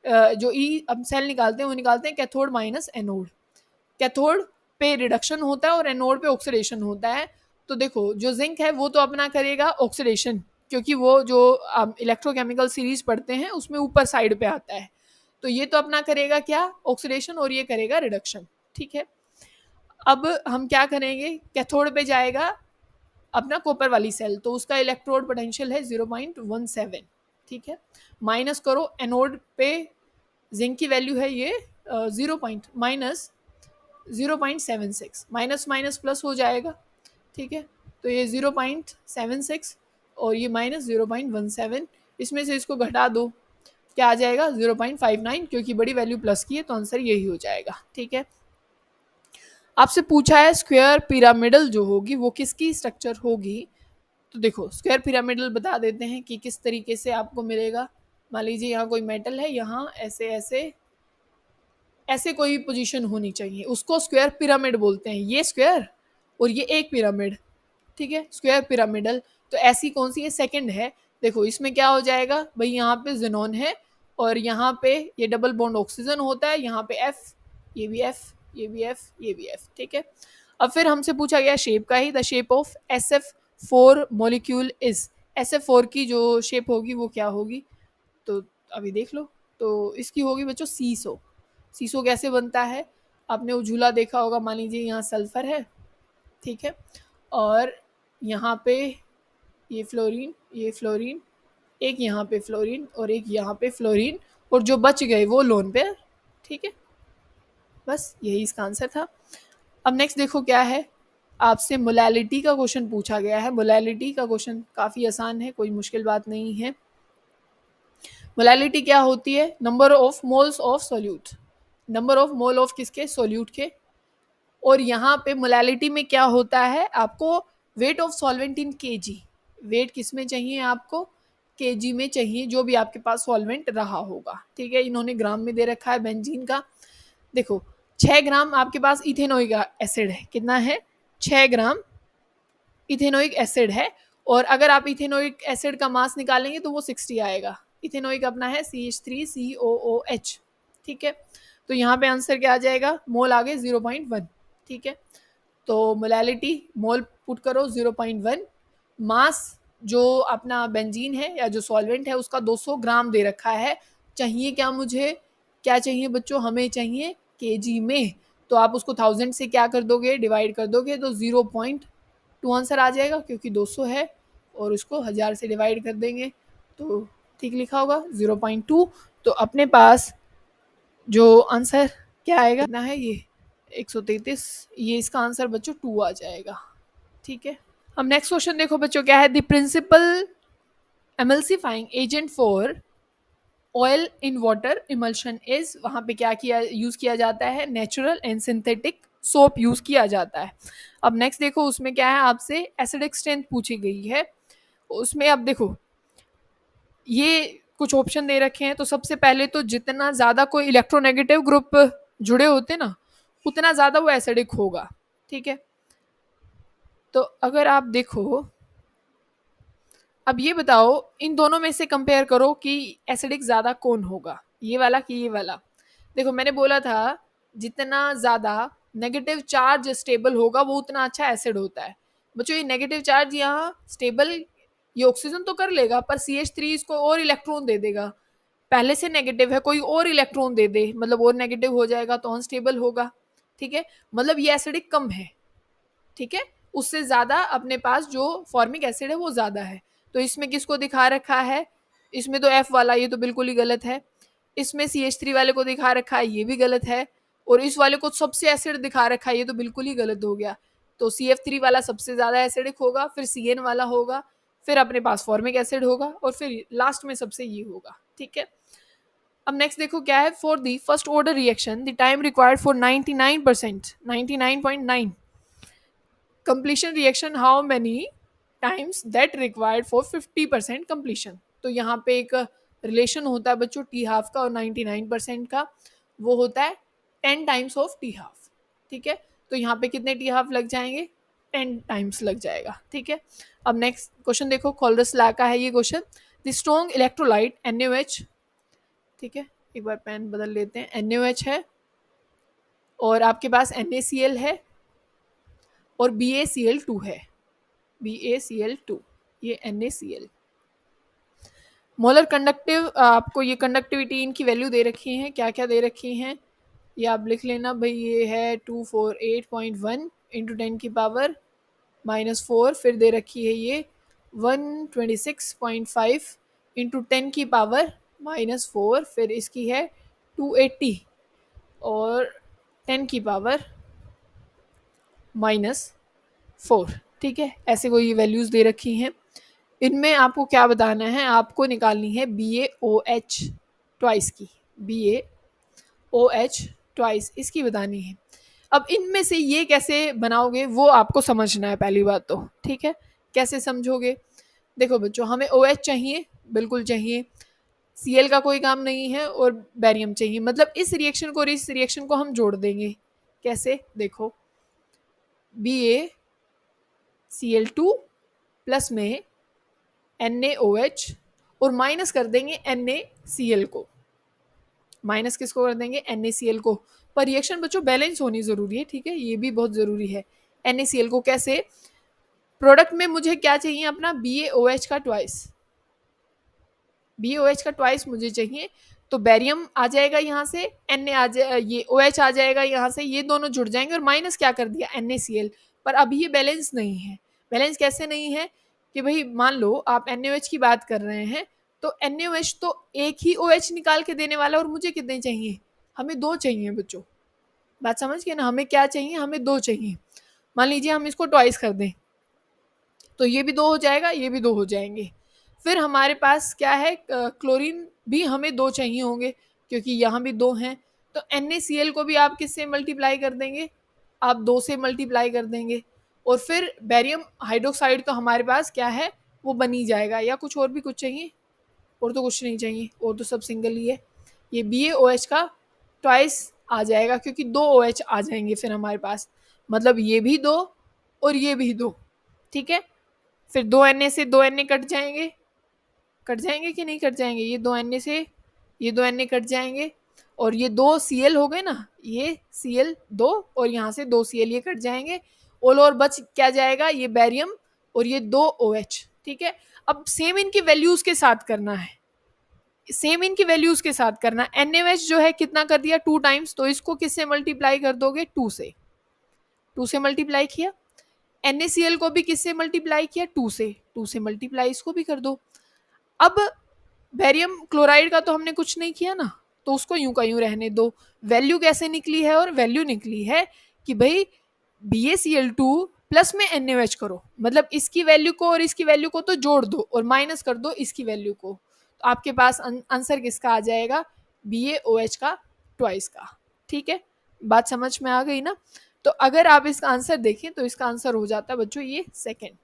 जो ई हम सेल निकालते हैं वो निकालते हैं कैथोड माइनस एनोड। कैथोड पे रिडक्शन होता है और एनोड पे ऑक्सीडेशन होता है। तो देखो, जो जिंक है वो तो अपना करेगा ऑक्सीडेशन, क्योंकि वो जो इलेक्ट्रोकेमिकल सीरीज पढ़ते हैं उसमें ऊपर साइड पे आता है। तो ये तो अपना करेगा क्या? ऑक्सीडेशन, और ये करेगा रिडक्शन। ठीक है, अब हम क्या करेंगे? कैथोड पे जाएगा अपना कॉपर वाली सेल, तो उसका इलेक्ट्रोड पोटेंशियल है 0.17। ठीक है, माइनस करो एनोड पे जिंक की वैल्यू है ये 0.76, माइनस माइनस प्लस हो जाएगा। ठीक है, तो ये 0.76 और ये माइनस 0.17, इसमें से इसको घटा दो, क्या आ जाएगा? 0.59, क्योंकि बड़ी वैल्यू प्लस की है, तो आंसर यही हो जाएगा। ठीक है, आपसे पूछा है स्क्वायर पिरामिडल जो होगी वो किसकी स्ट्रक्चर होगी? तो देखो, स्क्वायर पिरामिडल बता देते हैं कि किस तरीके से आपको मिलेगा। मान लीजिए यहाँ कोई मेटल है, यहाँ ऐसे ऐसे ऐसे कोई पोजीशन होनी चाहिए, उसको स्क्वायर पिरामिड बोलते हैं। ये स्क्वायर और ये एक पिरामिड, ठीक है, स्क्वायर पिरामिडल। तो ऐसी कौन सी है? सेकंड है। देखो, इसमें क्या हो जाएगा भाई? यहाँ पे जेनॉन है और यहाँ पे ये डबल बॉन्ड ऑक्सीजन होता है, यहाँ पे एफ, ये भी एफ, ये भी एफ, ये भी एफ। ठीक है, अब फिर हमसे पूछा गया शेप का ही, the shape of SF4 molecule is. SF4 की जो शेप होगी वो क्या होगी? तो अभी देख लो, तो इसकी होगी बच्चों सीसो। सीसो कैसे बनता है? आपने उजूला देखा होगा। मान लीजिए यहाँ सल्फर है, ठीक है, और यहाँ पे ये फ्लोरीन, ये फ्लोरीन, एक यहाँ पे फ्लोरीन और एक यहाँ पे फ्लोरीन, और जो बच गए वो लोन पेयर। ठीक है, बस यही इसका आंसर था। अब नेक्स्ट देखो क्या है, आपसे मोलैलिटी का क्वेश्चन पूछा गया है। मोलैलिटी का क्वेश्चन काफ़ी आसान है, कोई मुश्किल बात नहीं है। मोलैलिटी क्या होती है? Number of moles of solute, number of mole of किसके? सोल्यूट के। और यहाँ पे मोलैलिटी में क्या होता है? आपको weight of solvent in KG, weight किस में चाहिए आपको? केजी में चाहिए, जो भी आपके पास सॉल्वेंट रहा होगा। ठीक है, इन्होंने ग्राम में दे रखा है बेंजीन का। देखो, 6 ग्राम आपके पास इथेनोइक एसिड है, कितना है? 6 ग्राम इथेनोइक एसिड है, और अगर आप इथेनोइक एसिड का मास निकालेंगे तो वो 60 आएगा। इथेनोइक अपना है CH3COOH, ठीक है। तो यहाँ पे आंसर क्या आ जाएगा, मोल आगे 0.1, ठीक है। तो मोलैलिटी मोल पुट करो 0.1, मास जो अपना बेंजीन है या जो सॉल्वेंट है उसका 200 ग्राम दे रखा है। चाहिए क्या मुझे, क्या चाहिए बच्चों, हमें चाहिए केजी में। तो आप उसको 1000 से क्या कर दोगे, डिवाइड कर दोगे, तो 0.2 आंसर आ जाएगा, क्योंकि 200 है और उसको 1000 से डिवाइड कर देंगे तो ठीक लिखा होगा 0.2। तो अपने पास जो आंसर क्या आएगा, कितना है ये 133, ये इसका आंसर बच्चों 2 आ जाएगा, ठीक है। अब नेक्स्ट क्वेश्चन देखो बच्चों क्या है, the principal emulsifying agent for oil in water emulsion is, वहां पे क्या किया यूज किया जाता है, natural and synthetic soap use किया जाता है। अब नेक्स्ट देखो उसमें क्या है, आपसे एसिडिक स्ट्रेंथ पूछी गई है। उसमें अब देखो ये कुछ ऑप्शन दे रखे हैं, तो सबसे पहले तो जितना ज्यादा कोई इलेक्ट्रोनेगेटिव ग्रुप जुड़े होते ना उतना ज्यादा वो एसिडिक होगा, ठीक है। तो अगर आप देखो, अब ये बताओ इन दोनों में से कंपेयर करो कि एसिडिक ज्यादा कौन होगा, ये वाला कि ये वाला। देखो मैंने बोला था जितना ज्यादा नेगेटिव चार्ज स्टेबल होगा वो उतना अच्छा एसिड होता है। बच्चों ये नेगेटिव चार्ज यहाँ स्टेबल, ये ऑक्सीजन तो कर लेगा पर CH3 इसको और इलेक्ट्रॉन दे देगा, पहले से नेगेटिव है कोई और इलेक्ट्रॉन दे दे मतलब और नेगेटिव हो जाएगा तो अनस्टेबल होगा, ठीक है। मतलब ये एसिडिक कम है, ठीक है। उससे ज्यादा अपने पास जो फॉर्मिक एसिड है वो ज्यादा है। तो इसमें किसको दिखा रखा है, इसमें तो F वाला, ये तो बिल्कुल ही गलत है। इसमें CH3 वाले को दिखा रखा है, ये भी गलत है। और इस वाले को सबसे एसिड दिखा रखा है, ये तो बिल्कुल ही गलत हो गया। तो CF3 वाला सबसे ज्यादा एसिडिक होगा, फिर CN वाला होगा, फिर अपने पास फॉर्मिक एसिड होगा, और फिर लास्ट में सबसे ये होगा, ठीक है। अब नेक्स्ट देखो क्या है, for the first order reaction the time required for 99%, 99.9 completion reaction how many times that required for 50% completion। तो यहाँ पे एक रिलेशन होता है बच्चों टी हाफ का और 99% का, वो होता है 10 टाइम्स ऑफ टी हाफ, ठीक है। तो यहाँ पे कितने टी हाफ लग जाएंगे, 10 टाइम्स लग जाएगा, ठीक है। अब नेक्स्ट क्वेश्चन देखो, कॉलरस ला का है ये question, the strong electrolyte NaOH, ठीक है। एक बार पेन बदल लेते हैं, NaOH है और आपके पास NaCl है और BaCl2 है, BaCl2, ये NaCl। मोलर कंडक्टिव, आपको ये कंडक्टिविटी इनकी वैल्यू दे रखी है, क्या क्या दे रखी हैं ये आप लिख लेना भाई। ये है 248.1 इंटू 10⁻⁻4, फिर दे रखी है ये 126.5 इंटू 10⁻⁻4, फिर इसकी है 280 और 10⁻⁻4, ठीक है। ऐसे कोई ये वैल्यूज दे रखी हैं। इनमें आपको क्या बताना है, आपको निकालनी है BaOH ट्वाइस की, BaOH ट्वाइस इसकी बतानी है। अब इनमें से ये कैसे बनाओगे वो आपको समझना है पहली बात तो, ठीक है। कैसे समझोगे, देखो बच्चों हमें OH चाहिए, बिल्कुल चाहिए, Cl का कोई काम नहीं है और बैरियम चाहिए, मतलब इस रिएक्शन को और इस रिएक्शन को हम जोड़ देंगे। कैसे, देखो BaCl2 प्लस में NaOH और माइनस कर देंगे NaCl को, माइनस किसको कर देंगे, NaCl को। पर रिएक्शन बच्चों बैलेंस होनी जरूरी है, ठीक है, ये भी बहुत जरूरी है। NaCl को कैसे, प्रोडक्ट में मुझे क्या चाहिए अपना BaOH का ट्वाइस, BaOH का ट्वाइस मुझे चाहिए, तो बैरियम आ जाएगा यहाँ से, Na आ जाए, ये OH आ जाएगा यहाँ से, ये दोनों जुड़ जाएंगे और माइनस क्या कर दिया NaCl। पर अभी ये बैलेंस नहीं है। बैलेंस कैसे नहीं है कि भाई मान लो आप NaOH की बात कर रहे हैं, तो NaOH तो एक ही OH निकाल के देने वाला, और मुझे कितने चाहिए, हमें 2 चाहिए बच्चों, बात समझ गए ना, हमें क्या चाहिए, हमें 2 चाहिए। मान लीजिए हम इसको ट्वाइस कर दें तो ये भी 2 हो जाएगा, ये भी 2 हो जाएंगे। फिर हमारे पास क्या है, क्लोरीन भी हमें 2 चाहिए होंगे क्योंकि यहाँ भी 2 हैं। तो NaCl को भी आप किससे मल्टीप्लाई कर देंगे, आप 2 से मल्टीप्लाई कर देंगे। और फिर बैरियम हाइड्रोक्साइड तो हमारे पास क्या है, वो बनी जाएगा। या कुछ और भी कुछ चाहिए, और तो कुछ नहीं चाहिए, और तो सब सिंगल ही है। ये BaOH का ट्वाइस आ जाएगा क्योंकि 2 OH आ जाएंगे फिर हमारे पास, मतलब ये भी 2 और ये भी 2, ठीक है। फिर 2 Na से 2Na कट जाएंगे, कट जाएंगे कि नहीं कट जाएंगे, ये 2Na से ये 2Na कट जाएंगे, और ये 2Cl हो गए ना, ये Cl 2 और यहाँ से 2Cl ये कट जाएंगे, और बच क्या जाएगा, ये बैरियम और ये 2OH, ठीक है। अब सेम इनकी वैल्यूज के साथ करना है, सेम इनकी वैल्यूज के साथ करना। NaOH जो है कितना कर दिया 2 टाइम्स, तो इसको किससे मल्टीप्लाई कर दोगे 2 से, 2 से मल्टीप्लाई किया। NaCl को भी किससे मल्टीप्लाई किया 2 से, 2 से मल्टीप्लाई इसको भी कर दो। अब बैरियम क्लोराइड का तो हमने कुछ नहीं किया ना, तो उसको यूं का यूं रहने दो। वैल्यू कैसे निकली है, और वैल्यू निकली है कि भाई BaCl2 प्लस में NaOH करो, मतलब इसकी वैल्यू को और इसकी वैल्यू को तो जोड़ दो और माइनस कर दो इसकी वैल्यू को, तो आपके पास आंसर किसका आ जाएगा, BaOH का ट्वाइस का, ठीक है। बात समझ में आ गई ना। तो अगर आप इसका आंसर देखें तो इसका आंसर हो जाता है बच्चों ये सेकेंड,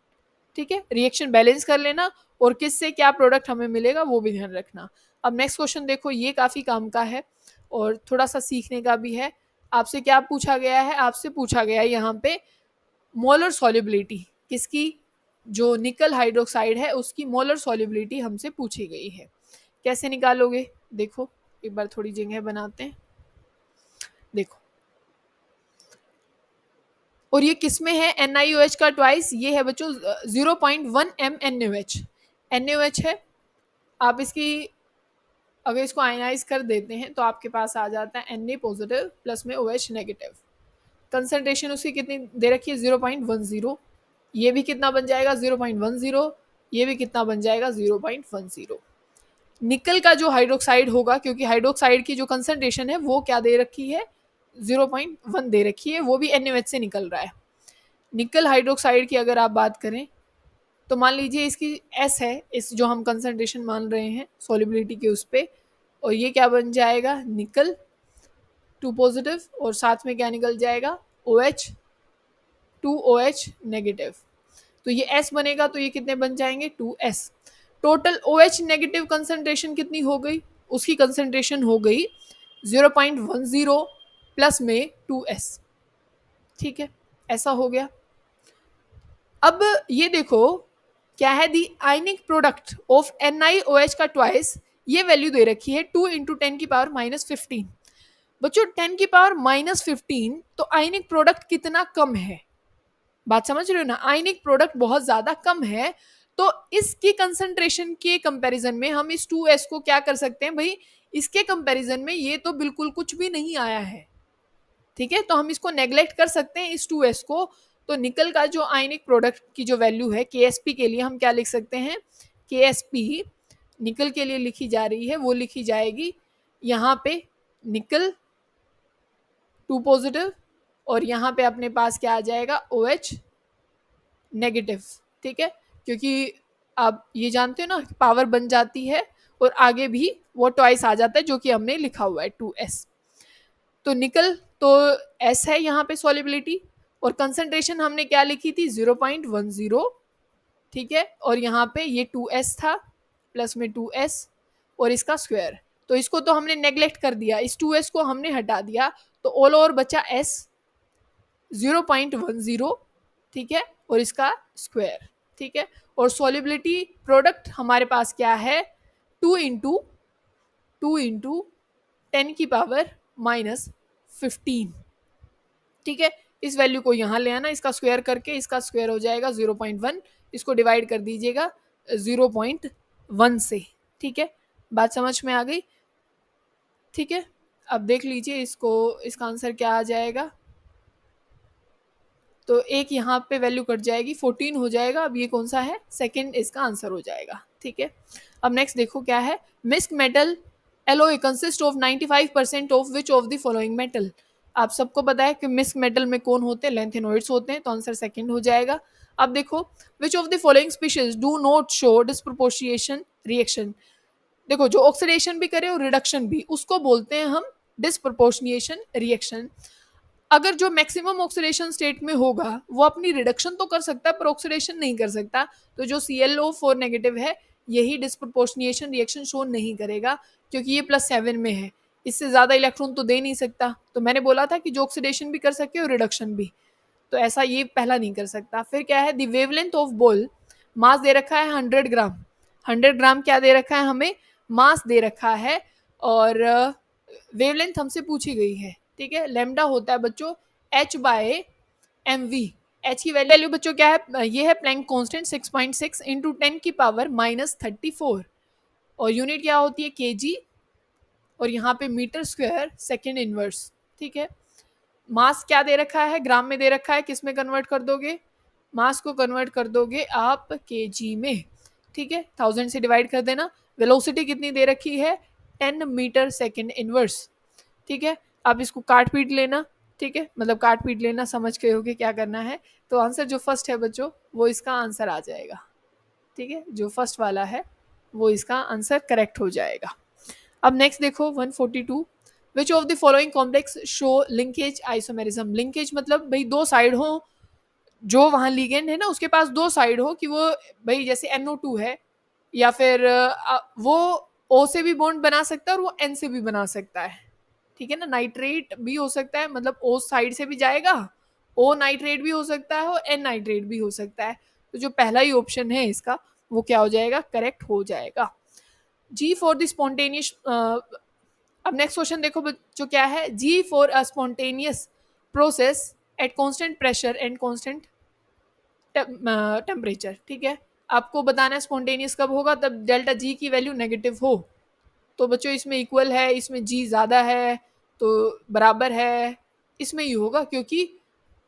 ठीक है। रिएक्शन बैलेंस कर लेना और किससे क्या प्रोडक्ट हमें मिलेगा वो भी ध्यान रखना। अब नेक्स्ट क्वेश्चन देखो, ये काफी काम का है और थोड़ा सा सीखने का भी है। आपसे क्या पूछा गया है, आपसे पूछा गया है यहाँ पे मोलर सॉल्युबिलिटी किसकी, जो निकल हाइड्रोक्साइड है उसकी मोलर सॉल्युबिलिटी हमसे पूछी गई है। कैसे निकालोगे, देखो एक बार थोड़ी जगह बनाते हैं, देखो। और ये किस में है, NiOH का ट्वाइस, ये है बच्चों 0.1 m NaOH, NaOH है। आप इसकी अगर इसको आयनाइज कर देते हैं तो आपके पास आ जाता है Na पॉजिटिव प्लस में OH नेगेटिव। कंसंट्रेशन उसकी कितनी दे रखी है 0.10, ये भी कितना बन जाएगा 0.10, ये भी कितना बन जाएगा 0.10। निकल का जो हाइड्रोक्साइड होगा, क्योंकि हाइड्रोक्साइड की जो कंसंट्रेशन है वो क्या दे रखी है 0.1 दे रखी है, वो भी NaOH से निकल रहा है। निकल हाइड्रोक्साइड की अगर आप बात करें तो मान लीजिए इसकी S है, इस जो हम कंसंट्रेशन मान रहे हैं सॉल्युबिलिटी के उस पे, और ये क्या बन जाएगा निकल 2 पॉजिटिव और साथ में क्या निकल जाएगा OH 2OH नेगेटिव, तो ये S बनेगा, तो ये कितने बन जाएंगे 2S। Total OH negative concentration कितनी हो गई, उसकी कंसंट्रेशन हो गई 0.10 प्लस में 2S, ठीक है, ऐसा हो गया। अब ये देखो क्या है, दी आयनिक प्रोडक्ट ऑफ NiOH का ट्वाइस, ये वैल्यू दे रखी है 2 इंटू 10⁻15। बच्चों 10⁻15, तो आयनिक प्रोडक्ट कितना कम है, बात समझ रहे हो ना, आयनिक प्रोडक्ट बहुत ज्यादा कम है। तो इसकी कंसंट्रेशन के कंपैरिजन में हम इस 2S को क्या कर सकते हैं भाई, इसके कंपैरिजन में ये तो बिल्कुल कुछ भी नहीं आया है, ठीक है, तो हम इसको नेग्लेक्ट कर सकते हैं इस 2S को। तो निकल का जो आयनिक प्रोडक्ट की जो वैल्यू है KSP के लिए हम क्या लिख सकते हैं, KSP निकल के लिए लिखी जा रही है, वो लिखी जाएगी यहाँ पे निकल 2 पॉजिटिव और यहाँ पे अपने पास क्या आ जाएगा OH नेगेटिव, ठीक है, क्योंकि आप ये जानते हो ना पावर बन जाती है और आगे भी वो ट्वाइस आ जाता है जो कि हमने लिखा हुआ है 2S। तो निकल तो S है यहाँ पे सॉल्युबिलिटी, और कंसंट्रेशन हमने क्या लिखी थी 0.10, ठीक है, और यहाँ पे ये 2S था प्लस में 2S और इसका स्क्वायर, तो इसको तो हमने नेग्लेक्ट कर दिया, इस 2S को हमने हटा दिया, तो ऑल ओवर बचा S 0.10, ठीक है, और इसका स्क्वायर, ठीक है, और सॉल्युबिलिटी प्रोडक्ट हमारे पास क्या है 2 इंटू 10⁻15, ठीक है। इस वैल्यू को यहाँ ले आना, इसका स्क्वायर करके, इसका स्क्वायर हो जाएगा 0.1, इसको डिवाइड कर दीजिएगा 0.1 से, ठीक है, बात समझ में आ गई, ठीक है। अब देख लीजिए इसको, इसका आंसर क्या आ जाएगा, तो एक यहाँ पे वैल्यू कट जाएगी 14 हो जाएगा, अब ये कौन सा है सेकंड, इसका आंसर हो जाएगा, ठीक है। अब नेक्स्ट देखो क्या है, misch metal alloy consist of 95% of which of the following metal. आप सबको पता है कि मिस्क मेटल में कौन होते हैं, लैंथेनोइड्स होते हैं, तो आंसर सेकंड हो जाएगा। अब देखो which of the following species do not show disproportionation reaction, देखो जो ऑक्सीडेशन भी करे और रिडक्शन भी, उसको बोलते हैं हम डिस्प्रोपोर्शनिएशन रिएक्शन। अगर जो मैक्सिमम ऑक्सीडेशन स्टेट में होगा वो अपनी रिडक्शन तो कर सकता है पर ऑक्सीडेशन नहीं कर सकता, तो जो ClO4 नेगेटिव है यही डिस्प्रोपोर्शनिएशन रिएक्शन शो नहीं करेगा, क्योंकि ये +7 में है, इससे ज्यादा इलेक्ट्रॉन तो दे नहीं सकता। तो मैंने बोला था कि जो ऑक्सीडेशन भी कर सके और रिडक्शन भी, तो ऐसा ये पहला नहीं कर सकता। फिर क्या है, द वेवलेंथ ऑफ बॉल, मास दे रखा है 100 ग्राम, 100 ग्राम क्या दे रखा है हमें, मास दे रखा है, और वेवलेंथ हमसे पूछी गई है, ठीक है। लैम्डा होता है बच्चों h/mv, एच की वैल्यू बच्चों क्या है, ये है प्लैंक कांस्टेंट 6.6 इंटू 10 की पावर -34, और यूनिट क्या होती है केजी, और यहाँ पे मीटर स्क्वायर सेकेंड इनवर्स, ठीक है। मास क्या दे रखा है, ग्राम में दे रखा है, किस में कन्वर्ट कर दोगे, मास को कन्वर्ट कर दोगे आप केजी में, ठीक है। 1000 से डिवाइड कर देना। वेलोसिटी कितनी दे रखी है, 10 मीटर सेकेंड इनवर्स, ठीक है। आप इसको काट पीट लेना, ठीक है, मतलब काट पीट लेना, समझ गए होगे क्या करना है। तो आंसर जो फर्स्ट है बच्चों वो इसका आंसर आ जाएगा, ठीक है, जो फर्स्ट वाला है वो इसका आंसर करेक्ट हो जाएगा। अब नेक्स्ट देखो 142, विच of the following complex show linkage isomerism. Linkage मतलब भाई दो साइड हो, जो वहां लिगेंड है ना उसके पास दो साइड हो, कि वो भाई जैसे NO2 है, या फिर वो O से भी बॉन्ड बना सकता है और वो N से भी बना सकता है, ठीक है ना। नाइट्रेट भी हो सकता है, मतलब O साइड से भी जाएगा, O नाइट्रेट भी हो सकता है और N नाइट्रेट भी हो सकता है। तो जो पहला ही ऑप्शन है इसका वो क्या हो जाएगा, करेक्ट हो जाएगा। जी फॉर द स्पॉन्टेनियस, अब नेक्स्ट क्वेश्चन देखो जो क्या है, G for a spontaneous process at constant pressure and constant temperature, ठीक है। आपको बताना है स्पॉन्टेनियस कब होगा, तब डेल्टा जी की वैल्यू नेगेटिव हो। तो बच्चों इसमें इक्वल है, इसमें जी ज़्यादा है तो बराबर है, इसमें ही होगा, क्योंकि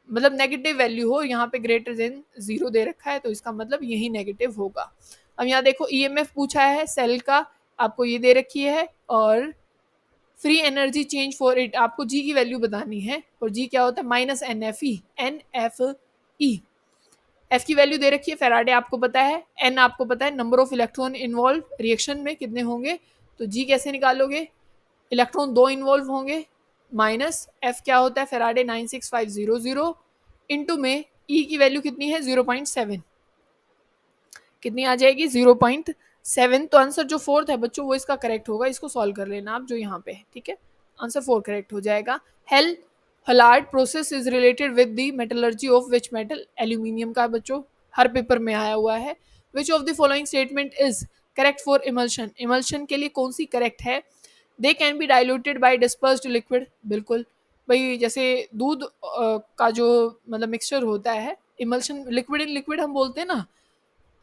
मतलब नेगेटिव वैल्यू हो, यहाँ पे ग्रेटर देन 0 दे रखा है तो इसका मतलब यही नेगेटिव होगा। अब यहाँ देखो EMF पूछा है सेल का, आपको ये दे रखी है, और free energy change for it आपको जी की वैल्यू बतानी है, और जी क्या होता है -NFE, NFE। एफ की वैल्यू दे रखी है फैराडे आपको पता है, एन आपको पता है number of electron involve reaction में कितने होंगे, तो जी कैसे निकालोगे, इलेक्ट्रॉन दो इन्वॉल्व होंगे, माइनस एफ क्या होता है फैराडे 96500, इंटू में ई की वैल्यू कितनी है 0.7, कितनी आ जाएगी 0.7। तो आंसर जो फोर्थ है बच्चों वो इसका करेक्ट होगा, इसको सॉल्व कर लेना आप जो यहाँ पे है, ठीक है। आंसर 4 करेक्ट हो जाएगा। Hall Heroult process is related with the metallurgy of which metal, aluminium का बच्चों हर पेपर में आया हुआ है। Which of the following statement is correct for emulsion, emulsion के लिए कौन सी करेक्ट है, they can be diluted by dispersed liquid, बिल्कुल भाई जैसे दूध का जो मतलब मिक्सचर होता है, इमल्शन लिक्विड इन लिक्विड हम बोलते हैं ना,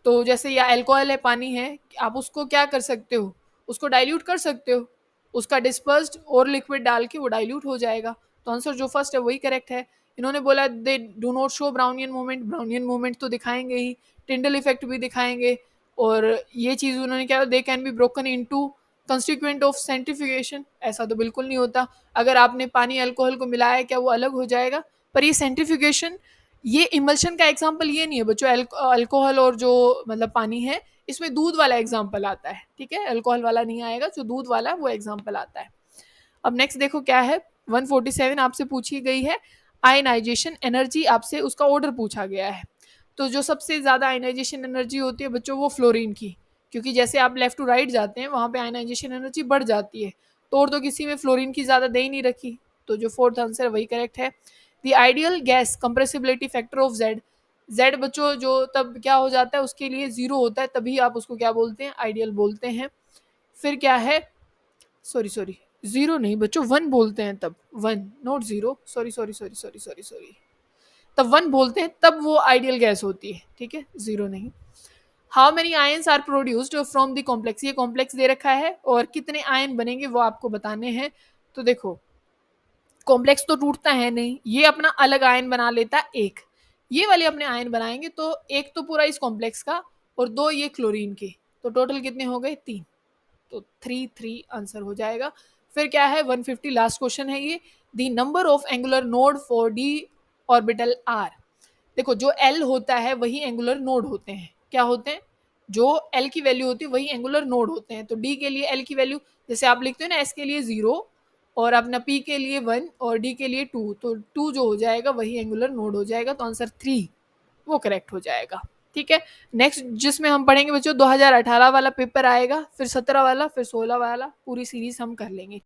तो जैसे या अल्कोहल है पानी है, आप उसको क्या कर सकते हो, उसको डाइल्यूट कर सकते हो, उसका डिस्पर्स्ड और लिक्विड डाल के वो डाइल्यूट हो जाएगा। तो आंसर जो फर्स्ट है वही करेक्ट है। इन्होंने बोला they do not show Brownian movement, Brownian movement तो दिखाएंगे ही, टिंडल इफेक्ट भी दिखाएंगे, और ये चीज़ उन्होंने क्या, दे can be broken into constituent of centrifugation, ऐसा तो बिल्कुल नहीं होता। अगर आपने पानी अल्कोहल को मिलाया क्या वो अलग हो जाएगा, पर ये सेंट्रीफ्यूगेशन, ये इमल्शन का एग्जाम्पल ये नहीं है बच्चों, अल्कोहल और जो मतलब पानी है इसमें दूध वाला एग्जाम्पल आता है, ठीक है, अल्कोहल वाला नहीं आएगा, जो दूध वाला है वो एग्जाम्पल आता है। अब नेक्स्ट देखो क्या है 147 आपसे पूछी गई है आयनाइजेशन एनर्जी, आपसे उसका ऑर्डर पूछा गया है। तो जो सबसे ज़्यादा आयनाइजेशन एनर्जी होती है बच्चों वो फ्लोरीन की, क्योंकि जैसे आप लेफ्ट टू राइट जाते हैं वहाँ पे आयनाइजेशन एनर्जी बढ़ जाती है, तो और तो किसी में फ्लोरीन की ज़्यादा दे ही नहीं रखी, तो जो फोर्थ आंसर वही करेक्ट है। The ideal gas compressibility factor of Z, Z बच्चों जो तब क्या हो जाता है उसके लिए 0 होता है, तभी आप उसको क्या बोलते हैं, आइडियल बोलते हैं। फिर क्या है, सॉरी 0 नहीं बच्चों 1 बोलते हैं तब, 1 नॉट 0, सॉरी तब 1 बोलते हैं, तब वो आइडियल गैस होती है, ठीक है, 0 नहीं। How many ions are produced from the complex, ये कॉम्प्लेक्स दे रखा है और कितने आयन बनेंगे वो आपको बताने हैं। तो देखो कॉम्प्लेक्स तो टूटता है नहीं, ये अपना अलग आयन बना लेता है एक, ये वाले अपने आयन बनाएंगे, तो एक तो पूरा इस कॉम्प्लेक्स का और दो ये क्लोरीन के, तो टोटल कितने हो गए 3, तो 3 आंसर हो जाएगा। फिर क्या है 150 लास्ट क्वेश्चन है ये, the number of angular node for D orbital are, देखो जो एल होता है वही एंगुलर नोड होते हैं, क्या होते हैं, जो एल की वैल्यू होती है वही एंगुलर नोड होते हैं। तो डी के लिए एल की वैल्यू जैसे आप लिखते हो ना, एस के लिए 0 और अपना पी के लिए 1 और डी के लिए 2, तो 2 जो हो जाएगा वही एंगुलर नोड हो जाएगा, तो आंसर 3 वो करेक्ट हो जाएगा, ठीक है। नेक्स्ट जिसमें हम पढ़ेंगे बच्चों 2018 वाला पेपर आएगा, फिर 17 वाला, फिर 16 वाला, पूरी सीरीज हम कर लेंगे।